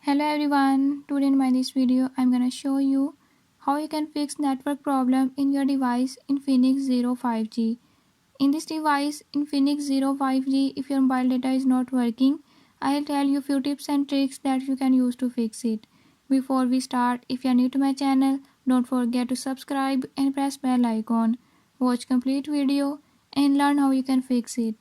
Hello everyone, today in this video I'm gonna show you how you can fix network problem in your device Infinix Zero 5G. In this device Infinix Zero 5G, if your mobile data is not working, I'll tell you few tips and tricks that you can use to fix it. Before we start, if you are new to my channel, don't forget to subscribe and press bell icon. Watch complete video and learn how you can fix it.